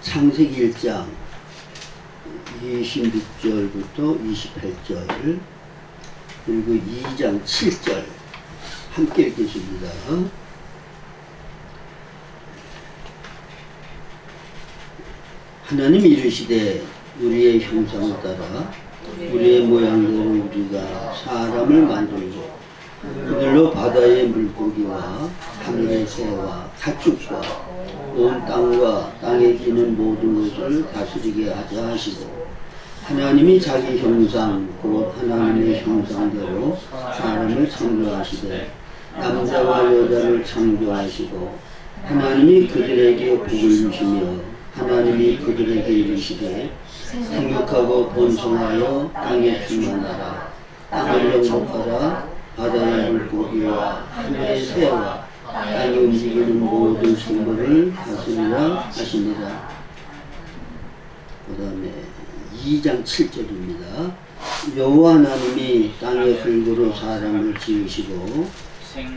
창세기 1장 26절부터 28절 그리고 2장 7절 함께 읽겠습니다. 하나님 이르시되 우리의 형상을 따라 우리의 모양대로 우리가 사람을 만들고 그들로 바다의 물고기와 하늘의 새와 가축과 온 땅과 땅에 기는 모든 것을 다스리게 하자 하시고 하나님이 자기 형상 곧 하나님의 형상대로 사람을 창조하시되 남자와 여자를 창조하시고 하나님이 그들에게 복을 주시며 하나님이 그들에게 이르시되 생육하고 번성하여 땅에 충만하라 땅을 영복하라 바다의 물고기와 하늘의 새와 땅에 움직이는 모든 생물을 다스리라 하시니라. 그 다음에 2장 7절입니다. 여호와 하나님이 땅의 흙으로 사람을 지으시고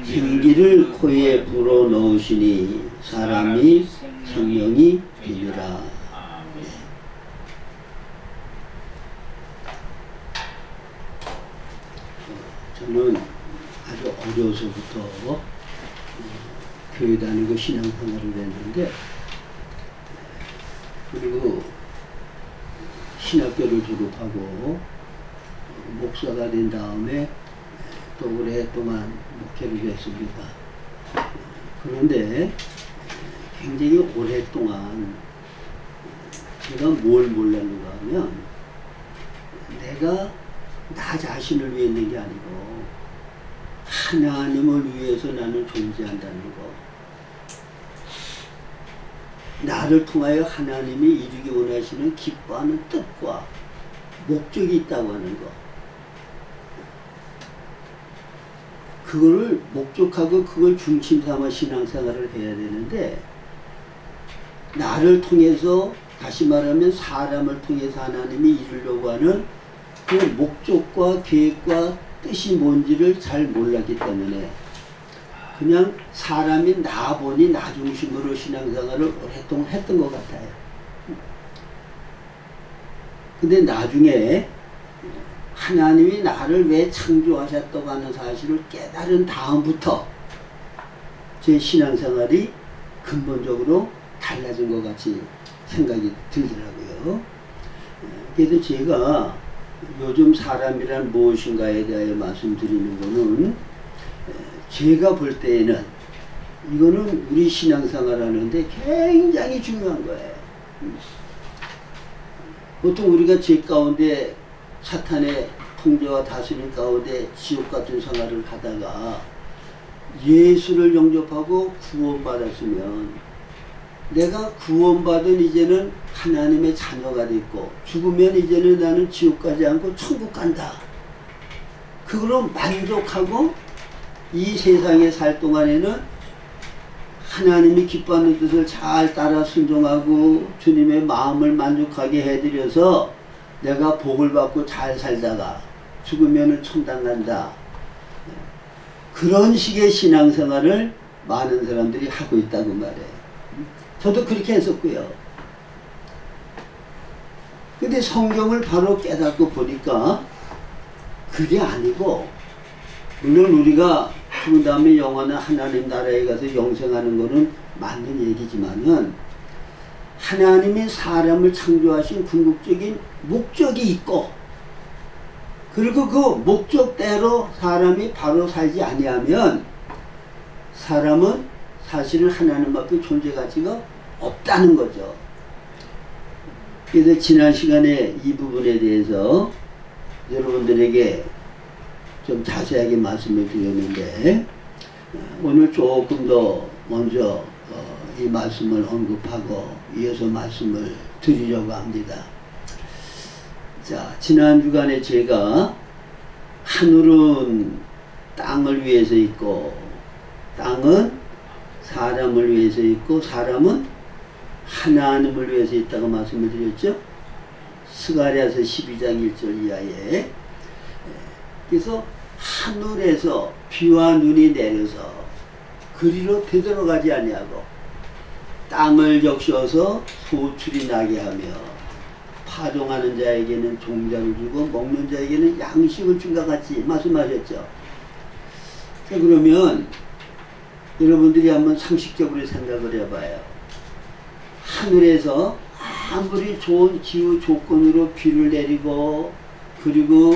생기를 코에 불어 넣으시니 사람이 생명이 되리라. 저는 아주 어려서부터 교회 다니고 신앙생활을 했는데 그리고 신학교를 졸업하고 목사가 된 다음에 또 오랫동안 목회를 했습니다. 그런데 굉장히 오랫동안 제가 뭘 몰랐는가 하면 내가 나 자신을 위해 있는 게 아니고 하나님을 위해서 나는 존재한다는 거. 나를 통하여 하나님이 이루기 원하시는 기뻐하는 뜻과 목적이 있다고 하는 거. 그거를 목적하고 그걸 중심 삼아 신앙생활을 해야 되는데 나를 통해서 다시 말하면 사람을 통해서 하나님이 이루려고 하는 그 목적과 계획과 뜻이 뭔지를 잘 몰랐기 때문에 그냥 사람이 나 보니 나 중심으로 신앙생활을 오랫동안 했던 것 같아요. 근데 나중에 하나님이 나를 왜 창조하셨다고 하는 사실을 깨달은 다음부터 제 신앙생활이 근본적으로 달라진 것 같이 생각이 들더라고요. 그래서 제가 요즘 사람이란 무엇인가에 대해 말씀드리는 거는 제가 볼 때에는 이거는 우리 신앙생활 하는데 굉장히 중요한 거예요. 보통 우리가 죄 가운데 사탄의 통제와 다스림 가운데 지옥 같은 생활을 하다가 예수를 영접하고 구원받았으면 내가 구원받은 이제는 하나님의 자녀가 됐고 죽으면 이제는 나는 지옥 가지 않고 천국 간다. 그걸로 만족하고 이 세상에 살 동안에는 하나님이 기뻐하는 뜻을 잘 따라 순종하고 주님의 마음을 만족하게 해드려서 내가 복을 받고 잘 살다가 죽으면 천당 간다. 그런 식의 신앙생활을 많은 사람들이 하고 있다고 말해요. 저도 그렇게 했었고요. 근데 성경을 바로 깨닫고 보니까 그게 아니고 물론 우리가 죽은 다음에 영원한 하나님 나라에 가서 영생하는 거는 맞는 얘기지만은 하나님이 사람을 창조하신 궁극적인 목적이 있고 그리고 그 목적대로 사람이 바로 살지 아니하면 사람은 사실은 하나님 앞에 존재 가치가 없다는 거죠. 그래서 지난 시간에 이 부분에 대해서 여러분들에게 좀 자세하게 말씀을 드렸는데 오늘 조금 더 먼저 이 말씀을 언급하고 이어서 말씀을 드리려고 합니다. 자, 지난 주간에 제가 하늘은 땅을 위해서 있고 땅은 사람을 위해서 있고 사람은 하나님을 위해서 있다고 말씀을 드렸죠. 스가랴서 12장 1절 이하에. 그래서 하늘에서 비와 눈이 내려서 그리로 되돌아가지 아니하고 땅을 적셔서 소출이 나게 하며 파종하는 자에게는 종자를 주고 먹는 자에게는 양식을 준과 같이 말씀하셨죠. 자, 그러면 여러분들이 한번 상식적으로 생각을 해봐요. 하늘에서 아무리 좋은 기후 조건으로 비를 내리고 그리고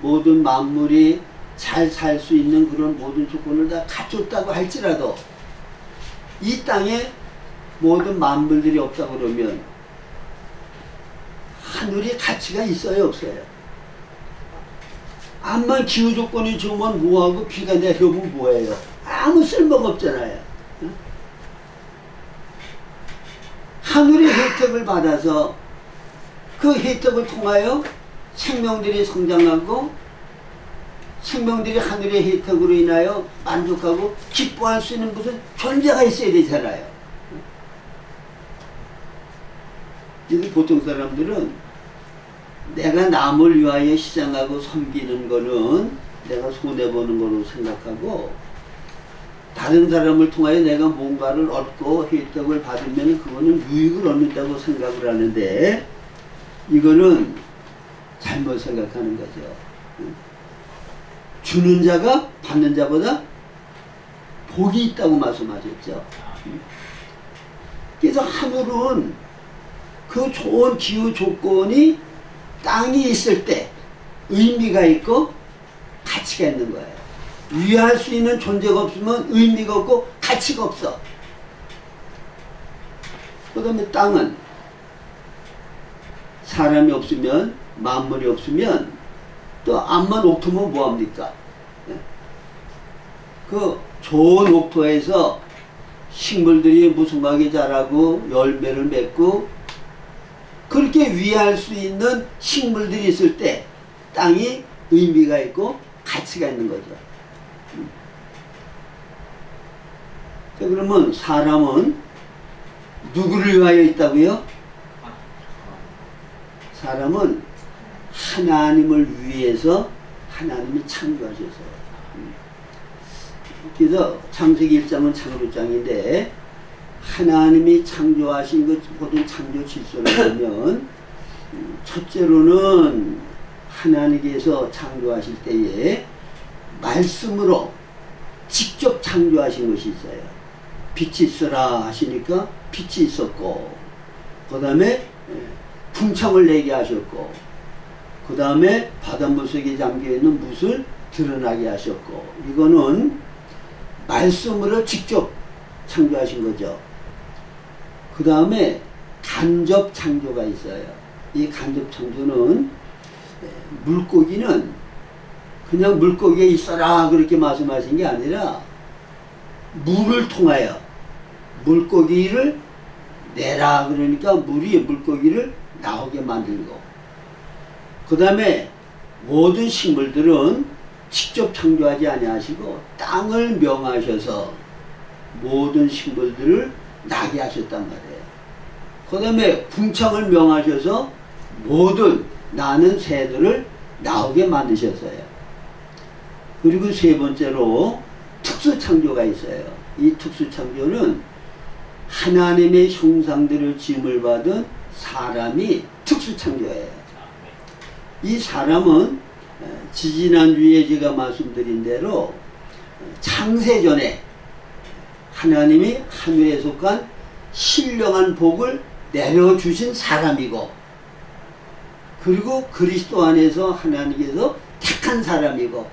모든 만물이 잘 살 수 있는 그런 모든 조건을 다 갖췄다고 할지라도 이 땅에 모든 만물들이 없다고 그러면 하늘이 가치가 있어요, 없어요? 암만 기후 조건이 좋으면 뭐하고 비가 내려오면 뭐예요? 아무 쓸모가 없잖아요. 하늘의 혜택을 받아서 그 혜택을 통하여 생명들이 성장하고 생명들이 하늘의 혜택으로 인하여 만족하고 기뻐할 수 있는 무슨 존재가 있어야 되잖아요. 그래서 보통 사람들은 내가 남을 위하여 희생하고 섬기는 거는 내가 손해보는 거로 생각하고 다른 사람을 통하여 내가 뭔가를 얻고 혜택을 받으면 그거는 유익을 얻는다고 생각을 하는데 이거는 잘못 생각하는 거죠. 주는 자가 받는 자보다 복이 있다고 말씀하셨죠. 그래서 하늘은 그 좋은 기후 조건이 땅이 있을 때 의미가 있고 가치가 있는 거예요. 위할 수 있는 존재가 없으면 의미가 없고 가치가 없어. 그 다음에 땅은 사람이 없으면 만물이 없으면 또 암만 옥토면 뭐합니까? 그 좋은 옥토에서 식물들이 무성하게 자라고 열매를 맺고 그렇게 위할 수 있는 식물들이 있을 때 땅이 의미가 있고 가치가 있는 거죠. 자, 그러면 사람은 누구를 위하여 있다고요? 사람은 하나님을 위해서 하나님이 창조하셔서. 그래서 창세기 1장은 창조장인데 하나님이 창조하신 그 모든 창조 질서를 보면 첫째로는 하나님께서 창조하실 때에 말씀으로 직접 창조하신 것이 있어요. 빛이 있어라 하시니까 빛이 있었고 그 다음에 풍창을 내게 하셨고 그 다음에 바닷물 속에 잠겨있는 물을 드러나게 하셨고 이거는 말씀으로 직접 창조하신 거죠. 그 다음에 간접 창조가 있어요. 이 간접 창조는 물고기는 그냥 물고기에 있어라 그렇게 말씀하신 게 아니라 물을 통하여 물고기를 내라 그러니까 물이 물고기를 나오게 만들고 그 다음에 모든 식물들은 직접 창조하지 아니하시고 땅을 명하셔서 모든 식물들을 나게 하셨단 말이에요. 그 다음에 풍창을 명하셔서 모든 나는 새들을 나오게 만드셨어요. 그리고 세 번째로 특수창조가 있어요. 이 특수창조는 하나님의 형상들을 지음을 받은 사람이 특수창조예요. 이 사람은 지지난주에 제가 말씀드린 대로 창세전에 하나님이 하늘에 속한 신령한 복을 내려주신 사람이고 그리고 그리스도 안에서 하나님께서 택한 사람이고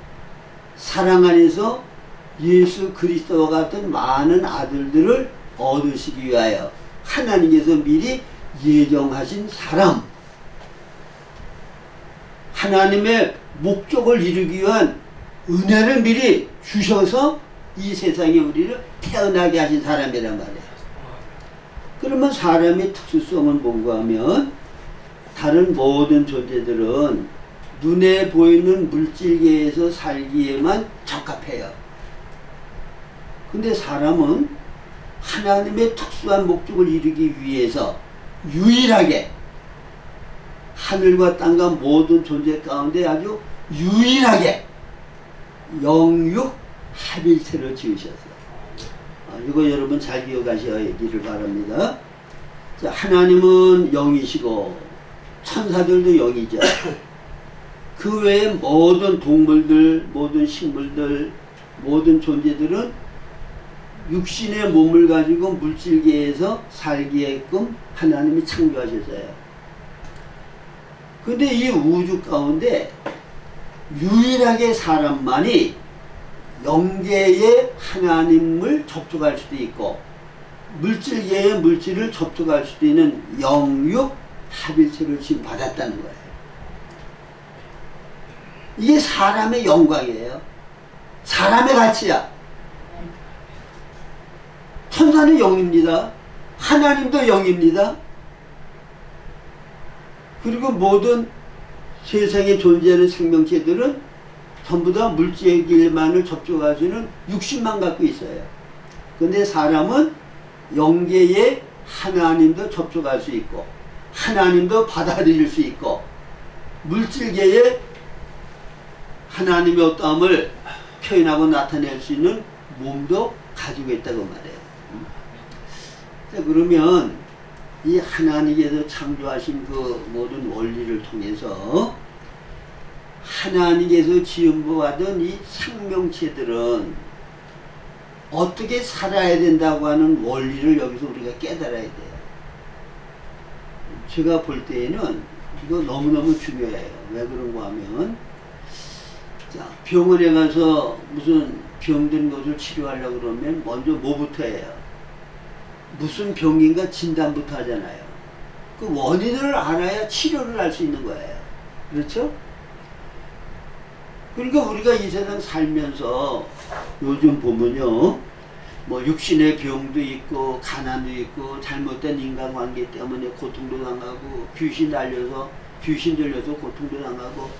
사랑 안에서 예수 그리스도와 같은 많은 아들들을 얻으시기 위하여 하나님께서 미리 예정하신 사람 하나님의 목적을 이루기 위한 은혜를 미리 주셔서 이 세상에 우리를 태어나게 하신 사람이란 말이에요. 그러면 사람의 특수성을 뭔가 하면 다른 모든 존재들은 눈에 보이는 물질계에서 살기에만 적합해요. 근데 사람은 하나님의 특수한 목적을 이루기 위해서 유일하게 하늘과 땅과 모든 존재 가운데 아주 유일하게 영육 합일체를 지으셨어요. 이거 여러분 잘 기억하셔야기를 바랍니다. 자, 하나님은 영이시고 천사들도 영이죠. 그 외에 모든 동물들, 모든 식물들, 모든 존재들은 육신의 몸을 가지고 물질계에서 살게끔 하나님이 창조하셨어요. 근데 이 우주 가운데 유일하게 사람만이 영계의 하나님을 접촉할 수도 있고 물질계의 물질을 접촉할 수도 있는 영육 합일체를 지금 받았다는 거예요. 이게 사람의 영광이에요. 사람의 가치야. 천사는 영입니다. 하나님도 영입니다. 그리고 모든 세상에 존재하는 생명체들은 전부 다 물질길만을 접촉하시는 육신만 갖고 있어요. 근데 사람은 영계의 하나님도 접촉할 수 있고 하나님도 받아들일 수 있고 물질계의 하나님의 어떠함을 표현하고 나타낼 수 있는 몸도 가지고 있다고 말해요. 자, 그러면 이 하나님께서 창조하신 그 모든 원리를 통해서 하나님께서 지음받은 이 생명체들은 어떻게 살아야 된다고 하는 원리를 여기서 우리가 깨달아야 돼요. 제가 볼 때에는 이거 너무너무 중요해요. 왜 그런가 하면 자, 병원에 가서 무슨 병든 것을 치료하려고 그러면 먼저 뭐부터 해요? 무슨 병인가 진단부터 하잖아요. 그 원인을 알아야 치료를 할 수 있는 거예요. 그렇죠? 그러니까 우리가 이 세상 살면서 요즘 보면요, 뭐 육신의 병도 있고 가난도 있고 잘못된 인간관계 때문에 고통도 당하고 귀신 들려서 고통도 당하고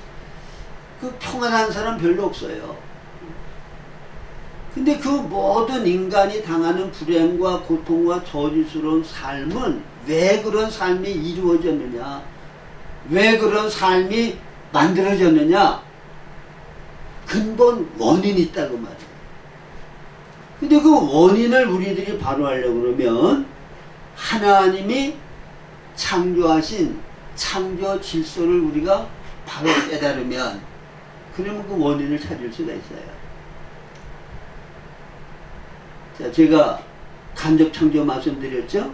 그 평안한 사람 별로 없어요. 근데 그 모든 인간이 당하는 불행과 고통과 저주스러운 삶은 왜 그런 삶이 이루어졌느냐, 왜 그런 삶이 만들어졌느냐, 근본 원인이 있다고 말이에요. 근데 그 원인을 우리들이 바로 하려고 그러면 하나님이 창조하신 창조 질서를 우리가 바로 깨달으면 그러면 그 원인을 찾을 수가 있어요. 자, 제가 간접 창조 말씀드렸죠?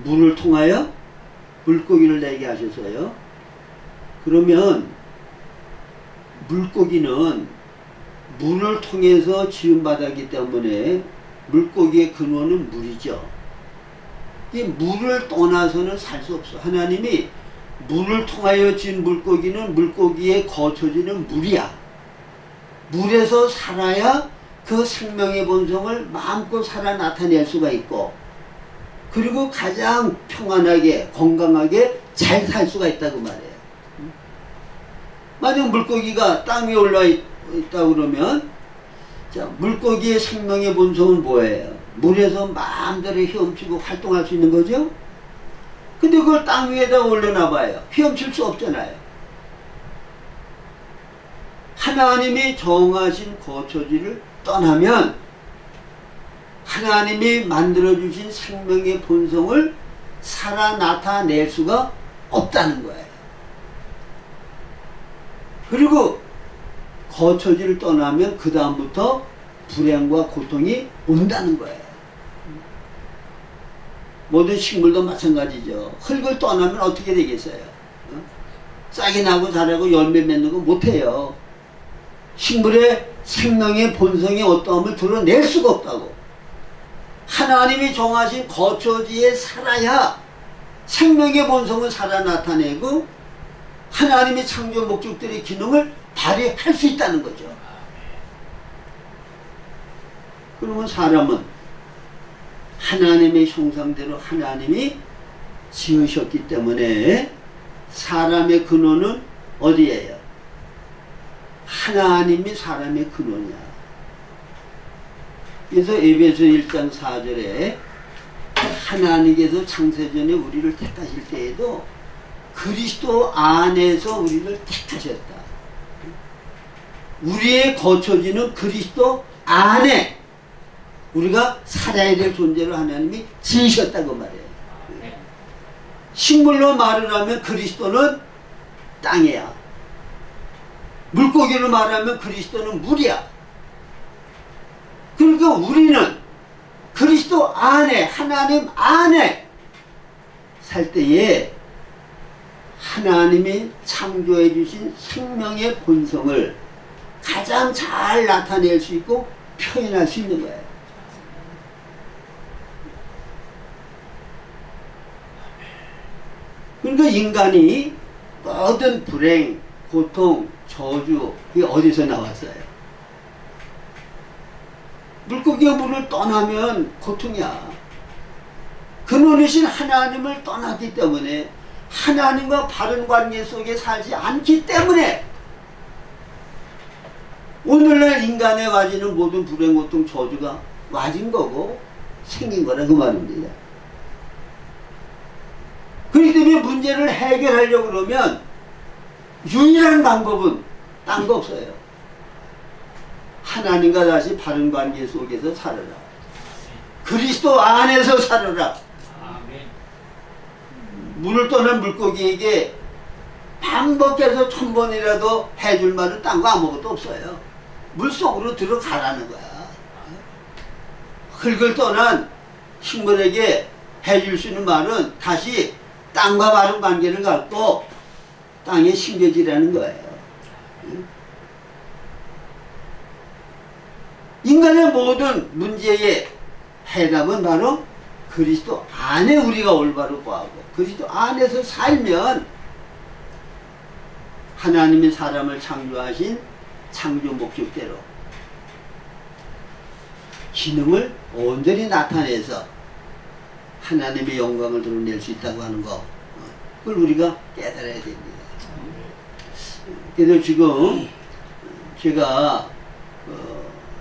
물을 통하여 물고기를 내게 하셔서요. 그러면 물고기는 물을 통해서 지음받았기 때문에 물고기의 근원은 물이죠. 이 물을 떠나서는 살 수 없어. 하나님이 물을 통하여 지은 물고기는 물고기의 거처지는 물이야. 물에서 살아야 그 생명의 본성을 마음껏 살아 나타낼 수가 있고 그리고 가장 평안하게 건강하게 잘 살 수가 있다고 말해요. 만약 물고기가 땅 위에 올라와 있다고 그러면 자, 물고기의 생명의 본성은 뭐예요? 물에서 마음대로 헤엄치고 활동할 수 있는 거죠? 근데 그걸 땅 위에다 올려놔봐요. 헤엄칠 수 없잖아요. 하나님이 정하신 거처지를 떠나면 하나님이 만들어주신 생명의 본성을 살아 나타낼 수가 없다는 거예요. 그리고 거처지를 떠나면 그 다음부터 불행과 고통이 온다는 거예요. 모든 식물도 마찬가지죠. 흙을 떠나면 어떻게 되겠어요? 싹이 나고 자라고 열매 맺는 거 못해요. 식물의 생명의 본성의 어떠함을 드러낼 수가 없다고. 하나님이 정하신 거처지에 살아야 생명의 본성을 살아 나타내고 하나님의 창조 목적들의 기능을 발휘할 수 있다는 거죠. 그러면 사람은 하나님의 형상대로 하나님이 지으셨기 때문에 사람의 근원은 어디예요? 하나님이 사람의 근원이야. 그래서 에베소 1장 4절에 하나님께서 창세전에 우리를 택하실 때에도 그리스도 안에서 우리를 택하셨다. 우리의 거처지는 그리스도 안에 우리가 살아야 될 존재로 하나님이 지으셨다고 말해요. 식물로 말을 하면 그리스도는 땅이야. 물고기로 말하면 그리스도는 물이야. 그러니까 우리는 그리스도 안에, 하나님 안에 살 때에 하나님이 창조해 주신 생명의 본성을 가장 잘 나타낼 수 있고 표현할 수 있는 거예요. 그러니까 인간이 모든 불행, 고통, 저주, 그게 어디서 나왔어요? 물고기가 물을 떠나면 고통이야. 근원이신 하나님을 떠났기 때문에, 하나님과 바른 관계 속에 살지 않기 때문에 오늘날 인간에 와지는 모든 불행, 고통, 저주가 와진 거고 생긴 거라 그 말입니다. 그렇기 때문에 문제를 해결하려고 그러면 유일한 방법은 딴 거 없어요. 하나님과 다시 바른 관계 속에서 살아라. 그리스도 안에서 살아라. 물을 떠난 물고기에게 반복해서 1000번이라도 해줄 말은 딴 거 아무것도 없어요. 물속으로 들어가라는 거야. 흙을 떠난 식물에게 해줄 수 있는 말은 다시 땅과 바른 관계를 갖고 땅에 심겨지라는 거예요. 인간의 모든 문제의 해답은 바로 그리스도 안에 우리가 올바로 구하고 그리스도 안에서 살면 하나님이 사람을 창조하신 창조 목적대로 기능을 온전히 나타내서 하나님의 영광을 드러낼 수 있다고 하는 거, 그걸 우리가 깨달아야 됩니다. 그래서 지금 제가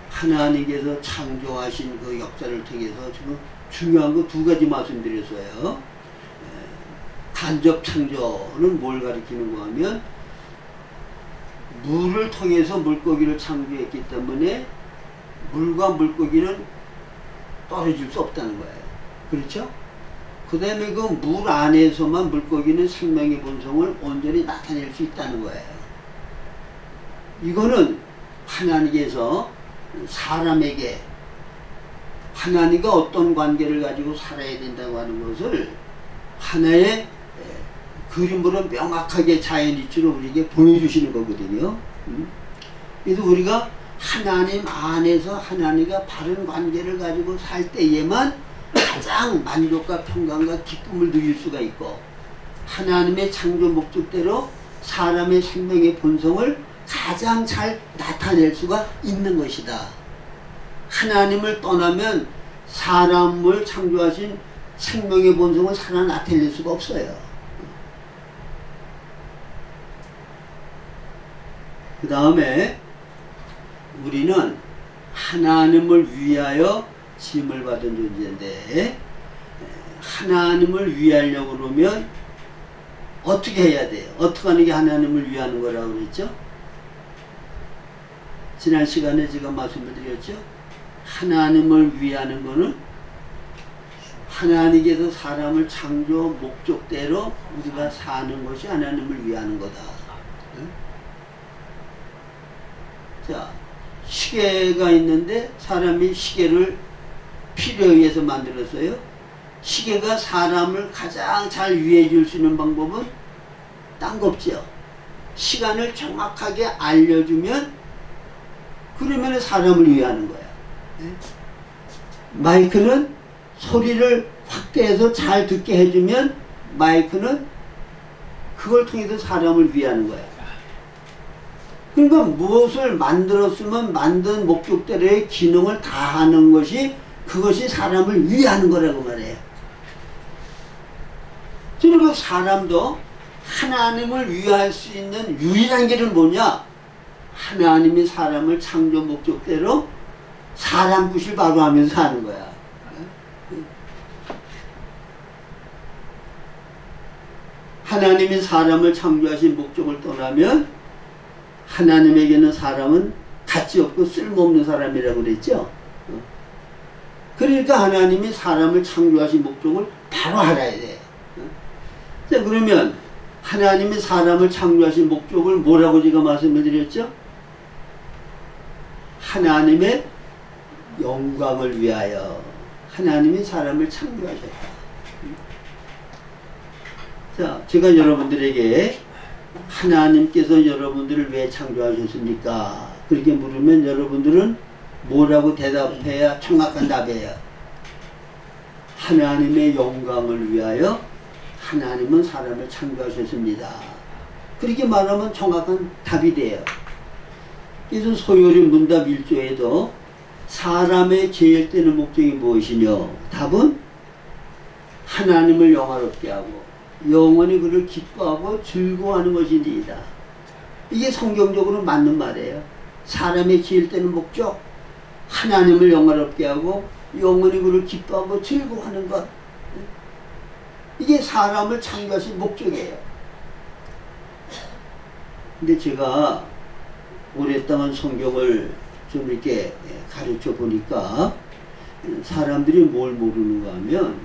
하나님께서 창조하신 그 역사를 통해서 지금 중요한 거 2가지 말씀드렸어요. 간접 창조는 뭘 가리키는 거 하면 물을 통해서 물고기를 창조했기 때문에 물과 물고기는 떨어질 수 없다는 거예요. 그렇죠? 그 다음에 그 물 안에서만 물고기는 생명의 본성을 온전히 나타낼 수 있다는 거예요. 이거는 하나님께서 사람에게 하나님과 어떤 관계를 가지고 살아야 된다고 하는 것을 하나의 그림으로 명확하게 자연이치로 우리에게 보여주시는 거거든요. 그래서 우리가 하나님 안에서 하나님과 바른 관계를 가지고 살 때에만 가장 만족과 평강과 기쁨을 누릴 수가 있고 하나님의 창조 목적대로 사람의 생명의 본성을 가장 잘 나타낼 수가 있는 것이다. 하나님을 떠나면 사람을 창조하신 생명의 본성을 살아 나타낼 수가 없어요. 그 다음에 우리는 하나님을 위하여 지음을 받은 존재인데 하나님을 위하려고 그러면 어떻게 해야 돼요? 어떻게 하는 게 하나님을 위하는 거라고 그랬죠? 지난 시간에 제가 말씀을 드렸죠? 하나님을 위하는 거는 하나님께서 사람을 창조 목적대로 우리가 사는 것이 하나님을 위하는 거다. 자, 시계가 있는데 사람이 시계를 필요에 의해서 만들었어요. 시계가 사람을 가장 잘 위해 줄 수 있는 방법은 딴 거 없죠. 시간을 정확하게 알려주면 그러면 사람을 위하는 거야. 마이크는 소리를 확대해서 잘 듣게 해주면 마이크는 그걸 통해서 사람을 위하는 거야. 그러니까 무엇을 만들었으면 만든 목적대로의 기능을 다하는 것이 그것이 사람을 위하는 거라고 말해요. 그리고 사람도 하나님을 위할 수 있는 유일한 길은 뭐냐? 하나님이 사람을 창조 목적대로 사람 구실 바로 하면서 사는 거야. 하나님이 사람을 창조하신 목적을 떠나면 하나님에게는 사람은 가치 없고 쓸모없는 사람이라고 그랬죠. 그러니까 하나님이 사람을 창조하신 목적을 바로 알아야 돼. 자, 그러면 하나님이 사람을 창조하신 목적을 뭐라고 제가 말씀을 드렸죠? 하나님의 영광을 위하여 하나님이 사람을 창조하셨다. 자, 제가 여러분들에게 하나님께서 여러분들을 왜 창조하셨습니까? 그렇게 물으면 여러분들은 뭐라고 대답해야 정확한 답이에요? 하나님의 영광을 위하여 하나님은 사람을 창조하셨습니다. 그렇게 말하면 정확한 답이 돼요. 그래서 소요리 문답 1조에도 사람의 제일 되는 목적이 무엇이냐? 답은 하나님을 영화롭게 하고 영원히 그를 기뻐하고 즐거워하는 것이니이다. 이게 성경적으로 맞는 말이에요. 사람의 제일 되는 목적, 하나님을 영화롭게 하고 영원히 그를 기뻐하고 즐거워하는 것. 이게 사람을 창조하신 목적이에요. 근데 제가 오랫동안 성경을 좀 이렇게 가르쳐 보니까 사람들이 뭘 모르는가 하면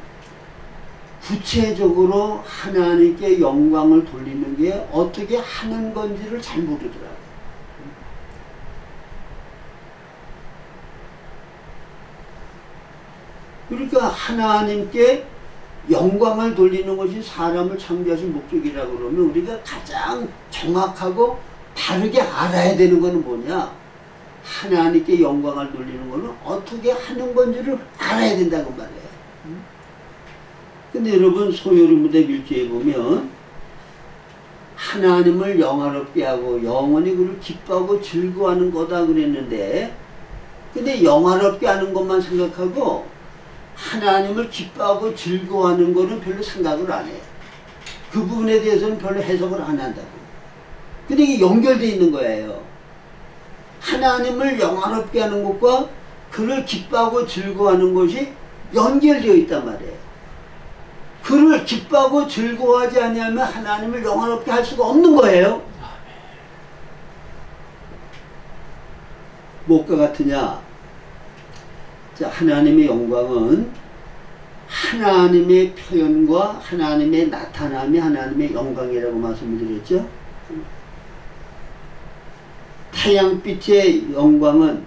구체적으로 하나님께 영광을 돌리는 게 어떻게 하는 건지를 잘 모르더라고요. 그러니까 하나님께 영광을 돌리는 것이 사람을 창조하신 목적이라고 그러면 우리가 가장 정확하고 바르게 알아야 되는 것은 뭐냐? 하나님께 영광을 돌리는 것은 어떻게 하는 건지를 알아야 된다고 말해요. 근데 여러분 소요리 문답 1조에 보면 하나님을 영화롭게 하고 영원히 그를 기뻐하고 즐거워하는 거다 그랬는데, 근데 영화롭게 하는 것만 생각하고 하나님을 기뻐하고 즐거워하는 거는 별로 생각을 안 해요. 그 부분에 대해서는 별로 해석을 안 한다고. 근데 이게 연결되어 있는 거예요. 하나님을 영화롭게 하는 것과 그를 기뻐하고 즐거워하는 것이 연결되어 있단 말이에요. 그를 기뻐하고 즐거워하지 아니하면 하나님을 영화롭게 할 수가 없는 거예요. 무엇과 같으냐? 자, 하나님의 영광은 하나님의 표현과 하나님의 나타남이 하나님의 영광이라고 말씀을 드렸죠. 태양빛의 영광은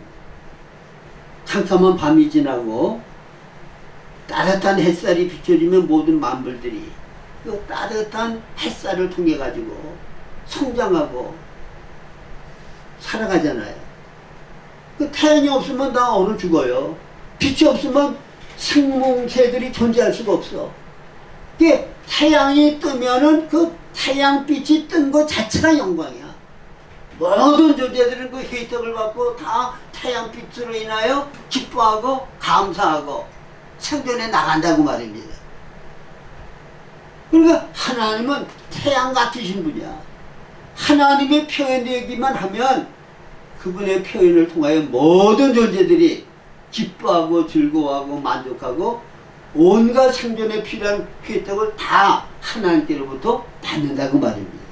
캄캄한 밤이 지나고 따뜻한 햇살이 비춰지면 모든 만물들이 그 따뜻한 햇살을 통해 가지고 성장하고 살아가잖아요. 그 태양이 없으면 다 얼어 죽어요. 빛이 없으면 생명체들이 존재할 수가 없어. 그 태양이 뜨면은 그 태양빛이 뜬 것 자체가 영광이야. 모든 존재들은 그 혜택을 받고 다 태양빛으로 인하여 기뻐하고 감사하고 생존해 나간다고 말입니다. 그러니까 하나님은 태양 같으신 분이야. 하나님의 표현되기만 하면 그분의 표현을 통하여 모든 존재들이 기뻐하고 즐거워하고 만족하고 온갖 생존에 필요한 혜택을 다 하나님께로부터 받는다고 말입니다.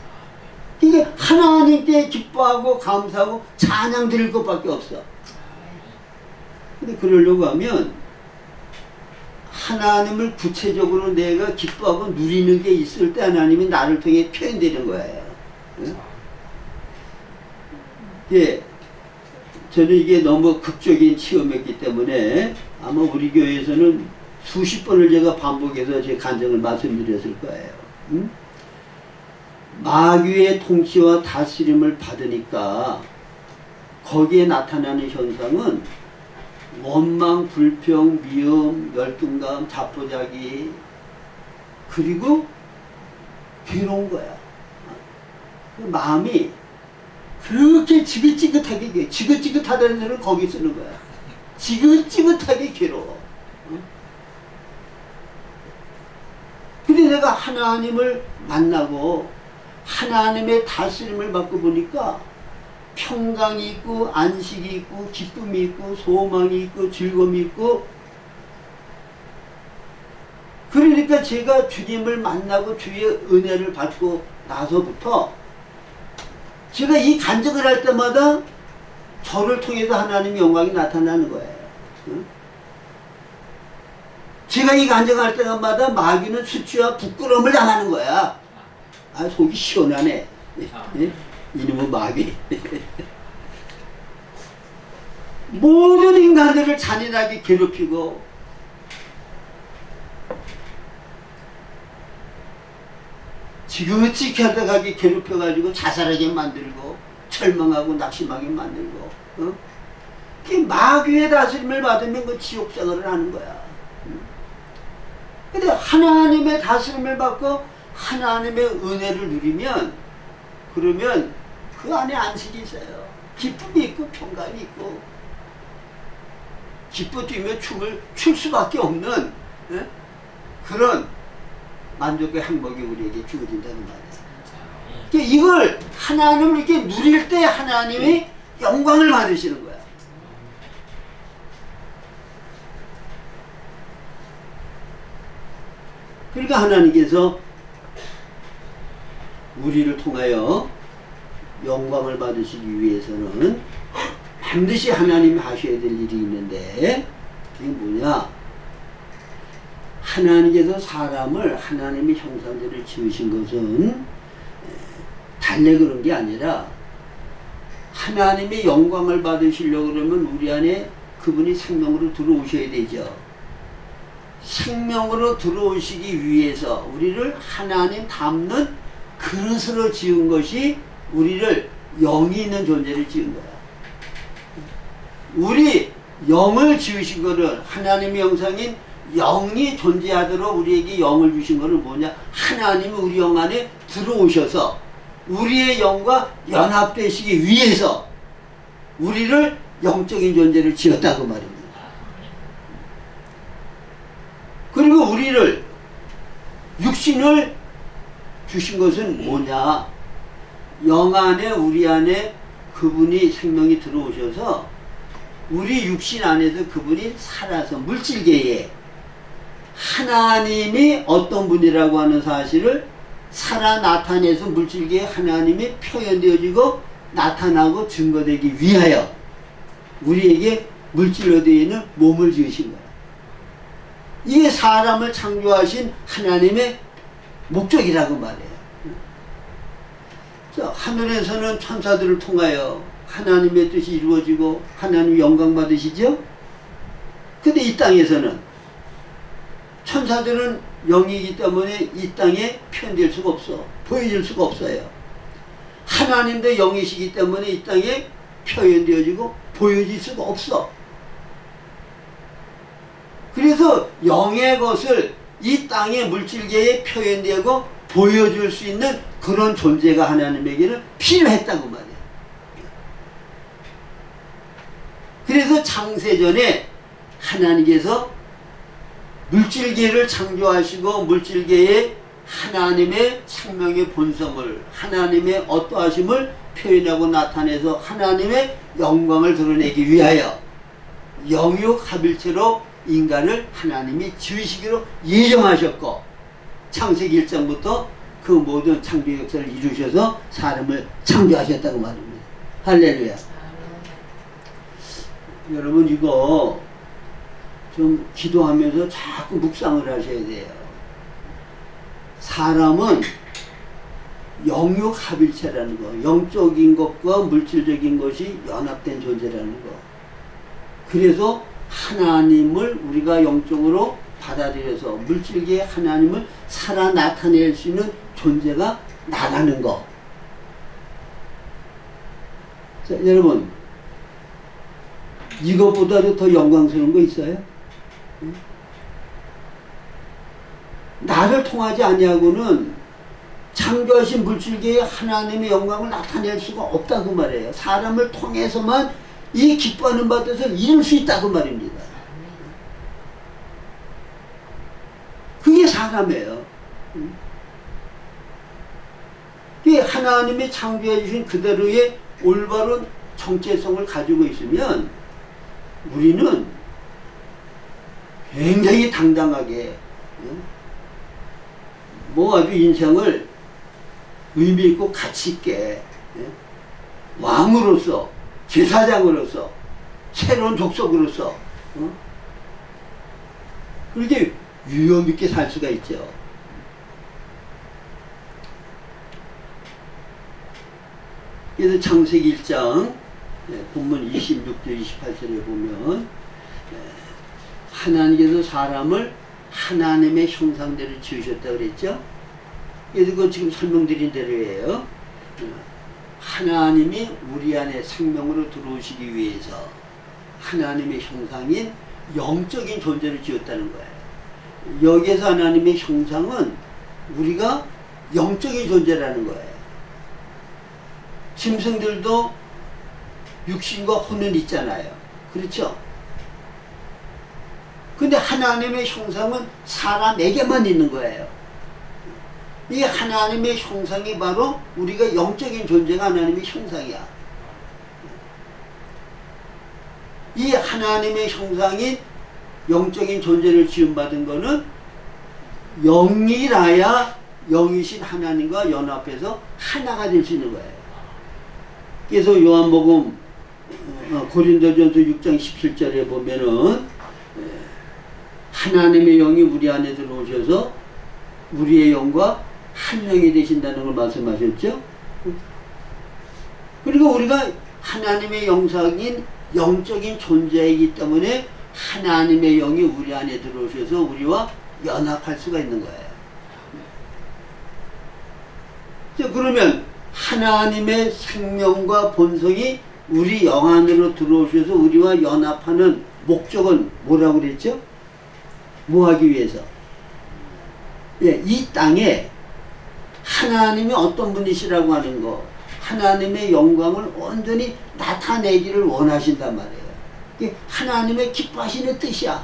이게 하나님께 기뻐하고 감사하고 찬양 드릴 것밖에 없어. 근데 그러려고 하면 하나님을 구체적으로 내가 기뻐하고 누리는 게 있을 때 하나님이 나를 통해 표현되는 거예요. 예, 저는 이게 너무 극적인 체험이었기 때문에 아마 우리 교회에서는 수십 번을 제가 반복해서 제 간증을 말씀드렸을 거예요. 마귀의 통치와 다스림을 받으니까 거기에 나타나는 현상은 원망, 불평, 미움, 열등감, 자포자기, 그리고 괴로운 거야. 그 마음이 그렇게 지긋지긋하게, 지긋지긋하다는 소리를 거기 쓰는 거야. 지긋지긋하게 괴로워. 근데 내가 하나님을 만나고 하나님의 다스림을 받고 보니까 평강이 있고 안식이 있고 기쁨이 있고 소망이 있고 즐거움이 있고, 그러니까 제가 주님을 만나고 주의 은혜를 받고 나서부터 제가 이 간증을 할 때마다 저를 통해서 하나님의 영광이 나타나는 거예요. 제가 이 간증할 때마다 마귀는 수치와 부끄러움을 당하는 거야. 아, 속이 시원하네. 예? 이놈은 마귀. 모든 인간들을 잔인하게 괴롭히고 지긋지긋 하게 괴롭혀가지고 자살하게 만들고 절망하고 낙심하게 만들고, 어? 그 마귀의 다스림을 받으면 그 지옥생활을 하는 거야. 근데 하나님의 다스림을 받고 하나님의 은혜를 누리면, 그러면 그 안에 안식이 있어요. 기쁨이 있고 평강이 있고, 기뻐 뛰며 춤을 출 수밖에 없는, 예? 그런 만족의 행복이 우리에게 주어진다는 말이에요. 그러니까 이걸 하나님을 이렇게 누릴 때 하나님이 영광을 받으시는 거야. 그러니까 하나님께서 우리를 통하여 영광을 받으시기 위해서는 반드시 하나님이 하셔야 될 일이 있는데, 그게 뭐냐? 하나님께서 사람을 하나님의 형상대로 지으신 것은 달래 그런 게 아니라 하나님의 영광을 받으시려고 그러면 우리 안에 그분이 생명으로 들어오셔야 되죠. 생명으로 들어오시기 위해서 우리를 하나님 닮는 그릇으로 지은 것이 우리를 영이 있는 존재를 지은 거야. 우리 영을 지으신 거를, 하나님의 형상인 영이 존재하도록 우리에게 영을 주신 거는 뭐냐? 하나님이 우리 영 안에 들어오셔서 우리의 영과 연합되시기 위해서 우리를 영적인 존재를 지었다고 말입니다. 그리고 우리를, 육신을 주신 것은 뭐냐? 영 안에, 우리 안에 그분이 생명이 들어오셔서 우리 육신 안에서 그분이 살아서 물질계에 하나님이 어떤 분이라고 하는 사실을 살아 나타내서 물질계에 하나님이 표현되어지고 나타나고 증거되기 위하여 우리에게 물질로 되어 있는 몸을 지으신 거야. 이게 사람을 창조하신 하나님의 목적이라고 말해요. 자, 하늘에서는 천사들을 통하여 하나님의 뜻이 이루어지고 하나님 영광 받으시죠? 근데 이 땅에서는 천사들은 영이기 때문에 이 땅에 표현될 수가 없어. 보여질 수가 없어요. 하나님도 영이시기 때문에 이 땅에 표현되어지고 보여질 수가 없어. 그래서 영의 것을 이 땅의 물질계에 표현되고 보여줄 수 있는 그런 존재가 하나님에게는 필요했다고 말이야. 그래서 창세전에 하나님께서 물질계를 창조하시고 물질계에 하나님의 생명의 본성을, 하나님의 어떠하심을 표현하고 나타내서 하나님의 영광을 드러내기 위하여 영육합일체로 인간을 하나님이 지으시기로 예정하셨고, 창세기 1장부터 그 모든 창조 역사를 이루셔서 사람을 창조하셨다고 말입니다. 할렐루야. 여러분, 이거 좀 기도하면서 자꾸 묵상을 하셔야 돼요. 사람은 영육합일체라는 거, 영적인 것과 물질적인 것이 연합된 존재라는 거. 그래서 하나님을 우리가 영적으로 받아들여서 물질계에 하나님을 살아 나타낼 수 있는 존재가 나가는 거. 자, 여러분, 이것보다도 더 영광스러운 거 있어요? 응? 나를 통하지 아니하고는 창조하신 물질계에 하나님의 영광을 나타낼 수가 없다고 말해요. 사람을 통해서만 이 기뻐하는 바뜻을 이룰 수 있다고 말입니다. 그게 사람이에요. 그게 하나님이 창조해 주신 그대로의 올바른 정체성을 가지고 있으면 우리는 굉장히 당당하게 뭐 아주 인생을 의미있고 가치있게 왕으로서, 제사장으로서, 새로운 족속으로서 그렇게 유효 있게 살 수가 있죠. 그래서 창세기 1장 본문 26절 28절에 보면 하나님께서 사람을 하나님의 형상대로 지으셨다고 그랬죠. 그래서 그 지금 설명드린 대로예요. 하나님이 우리 안에 생명으로 들어오시기 위해서 하나님의 형상인 영적인 존재를 지었다는 거예요. 여기에서 하나님의 형상은 우리가 영적인 존재라는 거예요. 짐승들도 육신과 혼은 있잖아요. 그렇죠? 근데 하나님의 형상은 사람에게만 있는 거예요. 이 하나님의 형상이 바로 우리가 영적인 존재가 하나님의 형상이야. 이 하나님의 형상인 영적인 존재를 지음받은 거는 영이라야 영이신 하나님과 연합해서 하나가 될 수 있는 거예요. 그래서 요한복음 고린도전서 6장 17절에 보면은 하나님의 영이 우리 안에 들어오셔서 우리의 영과 한 영이 되신다는 걸 말씀하셨죠. 그리고 우리가 하나님의 영상인 영적인 존재이기 때문에 하나님의 영이 우리 안에 들어오셔서 우리와 연합할 수가 있는 거예요. 그러면 하나님의 생명과 본성이 우리 영 안으로 들어오셔서 우리와 연합하는 목적은 뭐라고 그랬죠? 뭐 하기 위해서? 이 땅에 하나님이 어떤 분이시라고 하는 거, 하나님의 영광을 온전히 나타내기를 원하신단 말이에요. 이게 하나님의 기뻐하시는 뜻이야.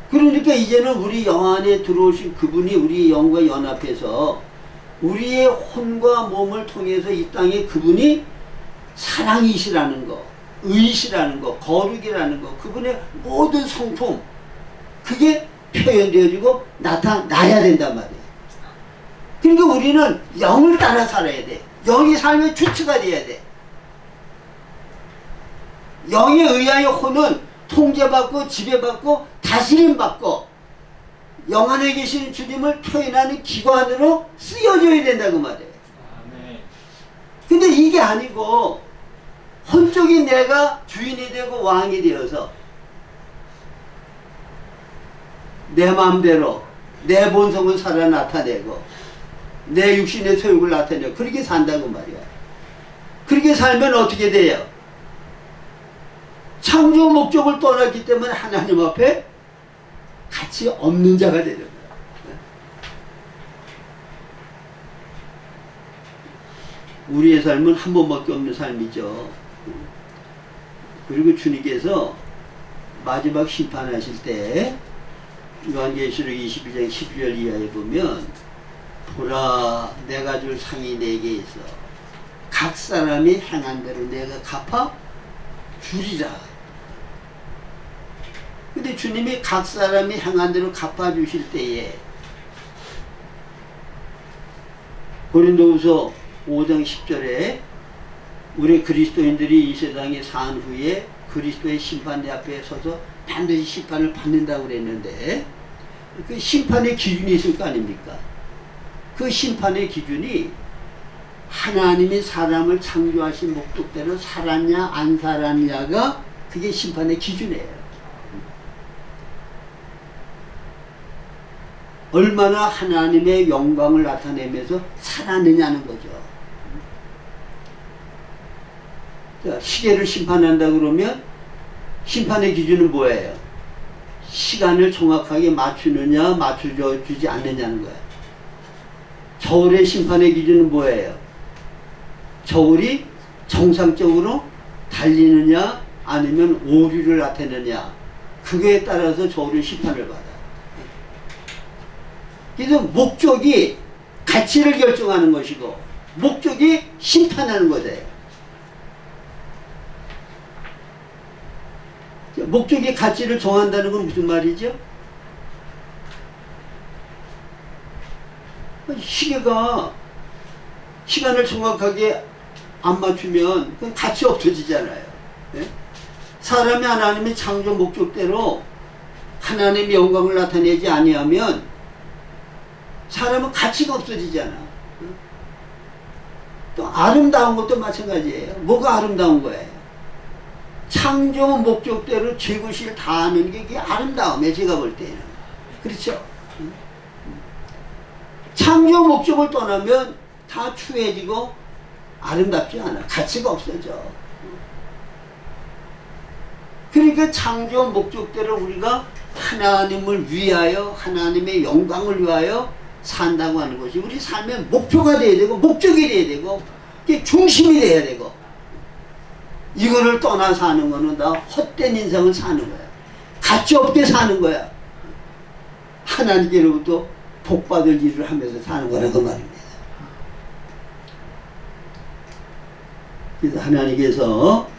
그러니까 이제는 우리 영 안에 들어오신 그분이 우리 영과 연합해서 우리의 혼과 몸을 통해서 이 땅에 그분이 사랑이시라는 거, 의시라는 거, 거룩이라는 거, 그분의 모든 성품, 그게 표현되어지고 나타나야 된단 말이에요. 그러니까 우리는 영을 따라 살아야 돼. 영이 삶의 주체가 돼야 돼. 영에 의하여 혼은 통제받고 지배받고 다스림받고 영 안에 계시는 주님을 표현하는 기관으로 쓰여져야 된다고 말이에요. 근데 이게 아니고 혼적인 내가 주인이 되고 왕이 되어서 내 마음대로 내 본성을 살아 나타내고 내 육신의 소욕을 나타내고 그렇게 산다고 말이야. 그렇게 살면 어떻게 돼요? 창조 목적을 떠났기 때문에 하나님 앞에 가치 없는 자가 되는 거야. 우리의 삶은 한 번밖에 없는 삶이죠. 그리고 주님께서 마지막 심판하실 때 요한계시록 21장 12절 이하에 보면 보라 내가 줄 상이 내게 있어 각 사람이 행한 대로 내가 갚아 주리라. 근데 주님이 각 사람이 행한 대로 갚아 주실 때에 고린도후서 5장 10절에 우리 그리스도인들이 이 세상에 산 후에 그리스도의 심판대 앞에 서서 반드시 심판을 받는다고 그랬는데 그 심판의 기준이 있을 거 아닙니까? 그 심판의 기준이 하나님이 사람을 창조하신 목적대로 살았냐 안 살았냐가 그게 심판의 기준이에요. 얼마나 하나님의 영광을 나타내면서 살았느냐는 거죠. 자, 시계를 심판한다 그러면 심판의 기준은 뭐예요? 시간을 정확하게 맞추느냐 맞춰주지 않느냐는 거예요. 저울의 심판의 기준은 뭐예요? 저울이 정상적으로 달리느냐 아니면 오류를 나타내느냐 그거에 따라서 저울의 심판을 받아요. 그래서 목적이 가치를 결정하는 것이고 목적이 심판하는 거예요. 목적이 가치를 정한다는 건 무슨 말이죠? 시계가 시간을 정확하게 안 맞추면 그건 가치 없어지잖아요. 예? 사람이 하나님의 창조 목적대로 하나님의 영광을 나타내지 아니하면 사람은 가치가 없어지잖아. 또 아름다운 것도 마찬가지예요. 뭐가 아름다운 거예요? 창조 목적대로 죄고시를 다하는 게 그게 아름다움이에요. 제가 볼 때는. 그렇죠? 창조 목적을 떠나면 다 추해지고 아름답지 않아. 가치가 없어져. 그러니까 창조 목적대로 우리가 하나님을 위하여, 하나님의 영광을 위하여 산다고 하는 것이 우리 삶의 목표가 돼야 되고, 목적이 돼야 되고, 이게 중심이 돼야 되고, 이거를 떠나 사는 거는 다 헛된 인생을 사는 거야. 가치 없게 사는 거야. 하나님께로부터 복받을 일을 하면서 사는 거라고 말입니다. 그래서 하나님께서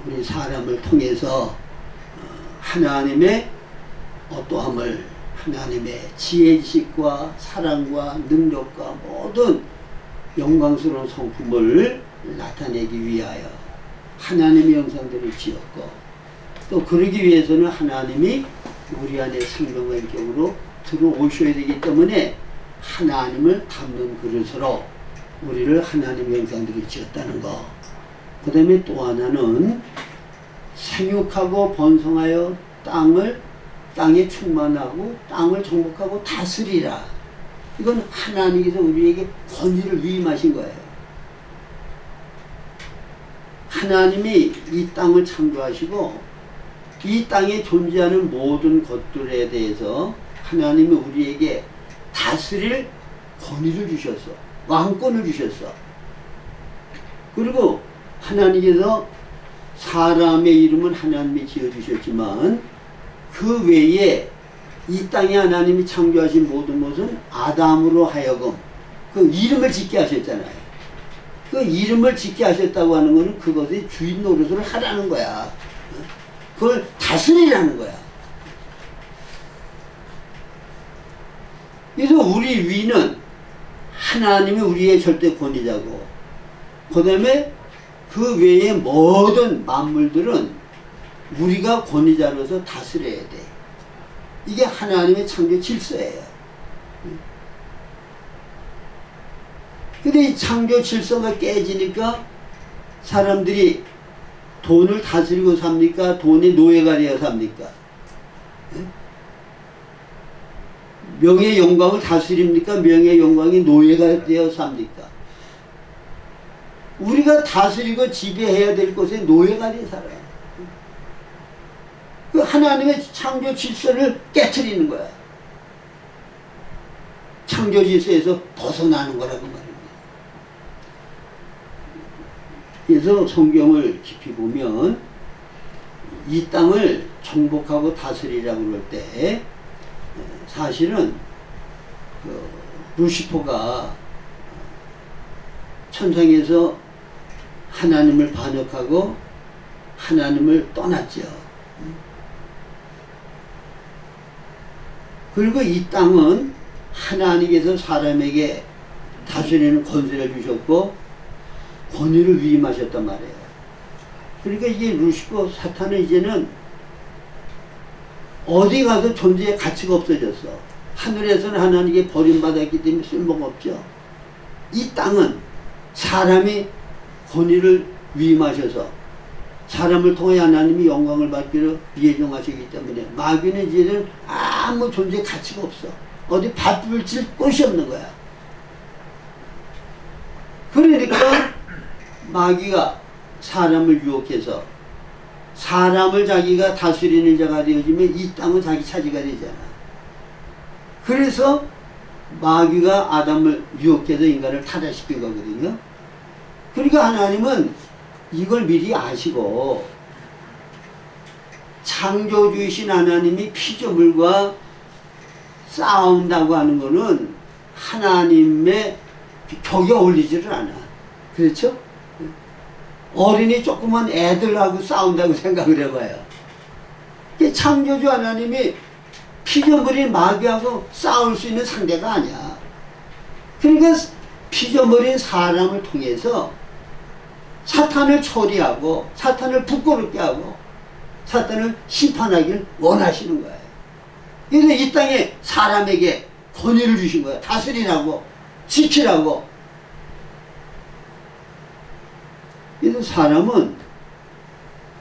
우리 사람을 통해서 하나님의 어떠함을, 하나님의 지혜지식과 사랑과 능력과 모든 영광스러운 성품을 나타내기 위하여 하나님의 형상들을 지었고, 또 그러기 위해서는 하나님이 우리 안에 생명과 인격으로 들어오셔야 되기 때문에 하나님을 담는 그릇으로 우리를 하나님의 형상들을 지었다는 거. 그 다음에 또 하나는 생육하고 번성하여 땅에 충만하고 땅을 정복하고 다스리라. 이건 하나님께서 우리에게 권위를 위임하신 거예요. 하나님이 이 땅을 창조하시고 이 땅에 존재하는 모든 것들에 대해서 하나님이 우리에게 다스릴 권위를 주셨어. 왕권을 주셨어. 그리고 하나님께서 사람의 이름은 하나님이 지어주셨지만 그 외에 이 땅에 하나님이 창조하신 모든 것은 아담으로 하여금 그 이름을 짓게 하셨잖아요. 그 이름을 짓게 하셨다고 하는 것은 그것의 주인 노릇을 하라는 거야. 그걸 다스리라는 거야. 그래서 우리 위는 하나님이 우리의 절대 권위자고, 그 다음에 그 외의 모든 만물들은 우리가 권위자로서 다스려야 돼. 이게 하나님의 창조 질서예요. 근데 이 창조 질서가 깨지니까 사람들이 돈을 다스리고 삽니까? 돈의 노예가 되어 삽니까? 명예 영광을 다스립니까? 명예 영광이 노예가 되어 삽니까? 우리가 다스리고 지배해야 될 것에 노예가 되어 살아요. 그 하나님의 창조 질서를 깨트리는 거야. 창조 질서에서 벗어나는 거라고 말입니다. 그래서 성경을 깊이 보면 이 땅을 정복하고 다스리라고 그럴 때 사실은 루시퍼가 천상에서 하나님을 반역하고 하나님을 떠났죠. 그리고 이 땅은 하나님께서 사람에게 다스리는 권세를 주셨고 권위를 위임하셨단 말이에요. 그러니까 이게 루시퍼 사탄은 이제는 어디 가서 존재의 가치가 없어졌어. 하늘에서는 하나님께 버림받았기 때문에 쓸모가 없죠. 이 땅은 사람이 권위를 위임하셔서 사람을 통해 하나님이 영광을 받기로 예정하시기 때문에 마귀는 이제는 아무 존재의 가치가 없어. 어디 밭을 칠 곳이 없는 거야. 그러니까 마귀가 사람을 유혹해서 사람을 자기가 다스리는 자가 되어지면 이 땅은 자기 차지가 되잖아. 그래서 마귀가 아담을 유혹해서 인간을 타락시킨 거거든요. 그러니까 하나님은 이걸 미리 아시고 창조주이신 하나님이 피조물과 싸운다고 하는 거는 하나님의 격에 어울리지를 않아. 그렇죠? 어린이 조그만 애들하고 싸운다고 생각을 해봐요. 창조주 하나님이 피조물인 마귀하고 싸울 수 있는 상대가 아니야. 그러니까 피조물인 사람을 통해서 사탄을 처리하고 사탄을 부끄럽게 하고 사탄을 심판하기를 원하시는 거예요. 그래서 이 땅에 사람에게 권위를 주신 거야. 다스리라고, 지키라고. 그래서 사람은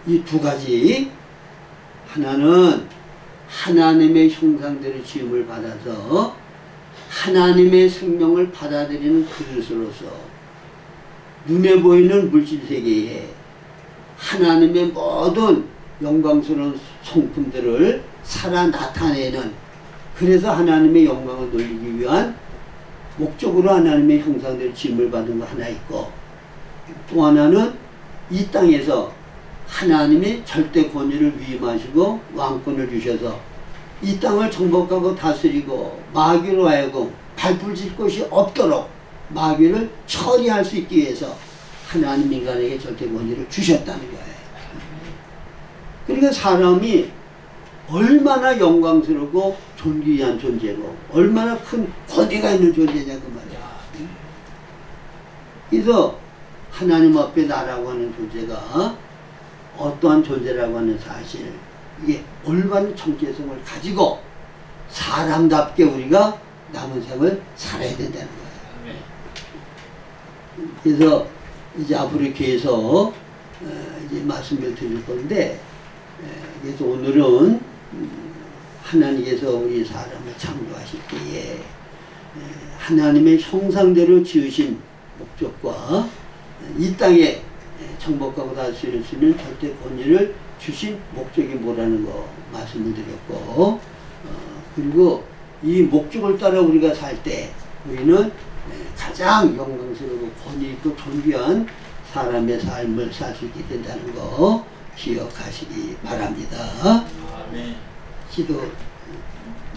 이 두 가지, 하나는 하나님의 형상대로 지음을 받아서 하나님의 생명을 받아들이는 그릇으로서 눈에 보이는 물질 세계에 하나님의 모든 영광스러운 성품들을 살아 나타내는, 그래서 하나님의 영광을 돌리기 위한 목적으로 하나님의 형상대로 지음을 받은 거 하나 있고, 또 하나는 이 땅에서 하나님의 절대 권위를 위임하시고 왕권을 주셔서 이 땅을 정복하고 다스리고 마귀로 하여금 발붙일 것이 없도록 마귀를 처리할 수 있기 위해서 하나님 인간에게 절대 권위를 주셨다는 거예요. 그러니까 사람이 얼마나 영광스럽고 존귀한 존재고 얼마나 큰 권위가 있는 존재냐 그 말이야. 그래서 하나님 앞에 나라고 하는 존재가 어떠한 존재라고 하는 사실, 이게 올바른 정체성을 가지고 사람답게 우리가 남은 생을 살아야 된다는 거예요. 그래서 이제 앞으로 교회에서 이제 말씀을 드릴 건데, 그래서 오늘은 하나님께서 우리 사람을 창조하실 때에 하나님의 형상대로 지으신 목적과 이 땅에 정복하고 다스릴 수 있는 절대 권위를 주신 목적이 뭐라는 거 말씀을 드렸고, 그리고 이 목적을 따라 우리가 살 때 우리는 가장 영광스럽고 권위 있고 존귀한 사람의 삶을 살 수 있게 된다는 거 기억하시기 바랍니다. 아멘. 기도